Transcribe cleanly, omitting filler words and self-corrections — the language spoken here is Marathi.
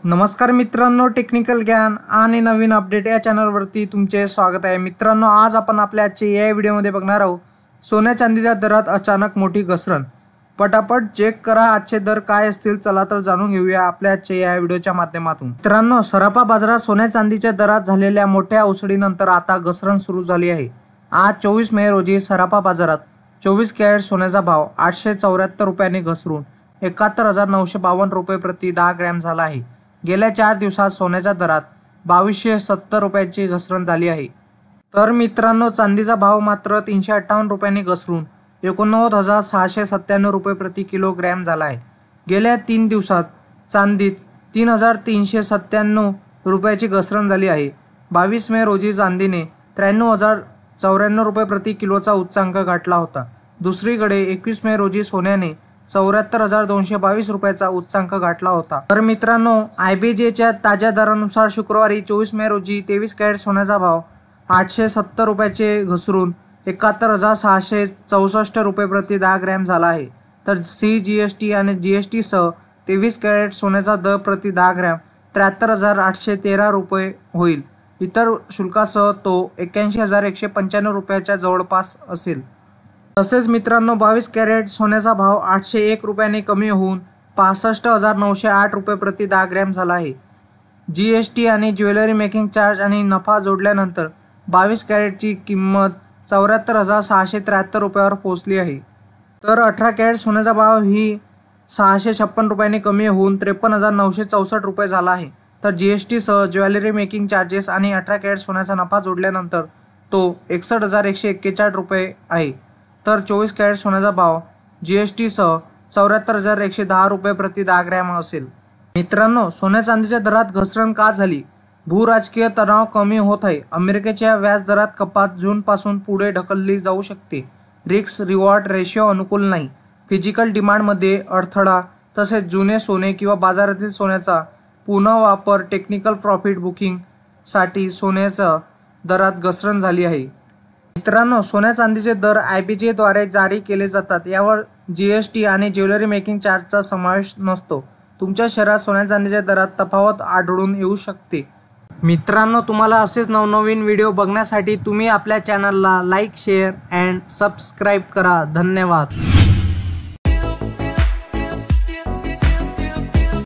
नमस्कार मित्रांनो, टेक्निकल ज्ञान आणि नवीन अपडेट या चॅनलवरती तुमचे स्वागत आहे। मित्रांनो, आज आपण आपल्या आजच्या या व्हिडिओमध्ये बघणार आहोत सोन्या चांदीच्या दरात अचानक मोठी घसरण। पटापट चेक करा आजचे दर काय असतील। चला तर जाणून घेऊया आपल्या आजच्या या व्हिडिओच्या माध्यमातून। मित्रांनो, सराफा बाजारात सोन्या चांदीच्या दरात झालेल्या मोठ्या उसळीनंतर आता घसरण सुरू झाली आहे। आज 24 मे रोजी सराफा बाजारात 24 कॅरेट सोन्याचा भाव 874 रुपयांनी घसरून 71,952 रुपये प्रति 10 ग्रॅम झाला आहे। गेल्या 4 दिवसात सोन्याच्या दरात 2270 रुपयाची घसरण झाली आहे। तर मित्रांनो, चांदीचा भाव मात्र 358 रुपयांनी घसरून 89,697 रुपये प्रति किलोग्रॅम झाला आहे। गेल्या 3 दिवसात चांदीत 3,397 रुपयाची घसरण झाली आहे। 22 मे रोजी चांदीने 93,094 रुपये प्रति किलोचा उच्चांक गाठला होता। दुसरीकडे 21 मे रोजी सोन्याने 74,222 रुपयाचा उच्चांक गाठला होता। तर मित्रांनो, IBJच्या ताज्या दरानुसार शुक्रवारी 24 मे रोजी 23 कॅरेट सोन्याचा भाव 870 रुपयाचे घसरून 71,664 रुपये प्रति 10 ग्रॅम झाला आहे। तर CGST आणि GST सह 23 कॅरेट सोन्याचा दर प्रति 10 ग्रॅम 73,813 रुपये होईल। इतर शुल्कासह तो 81,195 रुपयाच्या जवळपास असेल। तसेच मित्रांनो, 22 कॅरेट सोन्याचा भाव 801 रुपयांनी कमी होऊन 65,908 रुपये प्रति 10 ग्रॅम झाला आहे। GST आणि ज्वेलरी मेकिंग चार्ज आणि नफा जोडल्यानंतर 22 कॅरेटची किंमत 74,673 रुपयावर पोहोचली आहे। तर 18 कॅरेट सोन्याचा भाव ही 656 रुपयांनी कमी होऊन 53,964 रुपये झाला आहे। तर GST सह ज्वेलरी मेकिंग चार्जेस आणि 18 कॅरेट सोन्याचा नफा जोडल्यानंतर तो 61,141 रुपये आहे। तर 24 कॅरेट सोन्याचा भाव GST सह 74,110 रुपये प्रति 10 ग्रॅम असेल। मित्रांनो, सोन्या चांदीच्या दरात घसरण का झाली? भूराजकीय तणाव कमी होत आहे। अमेरिकेच्या व्याज दरात कपात जूनपासून पुढे ढकलली जाऊ शकते। रिस्क रिवॉर्ड रेशिओ अनुकूल नाही। फिजिकल डिमांडमध्ये अडथळा तसेच जुने सोने किंवा बाजारातील सोन्याचा पुनर्वापर टेक्निकल प्रॉफिट बुकिंग साठी सोन्याच्या दरात घसरण झाली आहे। मित्रांनो, सोन्या चांदीचे दर IBJ द्वारे जारी केले जातात। यावर GST आणि ज्वेलरी मेकिंग चार्जचा समावेश नसतो। तुमच्या शहरात सोन्या चांदीच्या दरात तफावत आढळून येऊ शकते। मित्रांनो, तुम्हाला असेच नवनवीन व्हिडिओ बघण्यासाठी तुम्ही आपल्या चॅनलला लाईक, शेअर अँड सबस्क्राईब करा। धन्यवाद।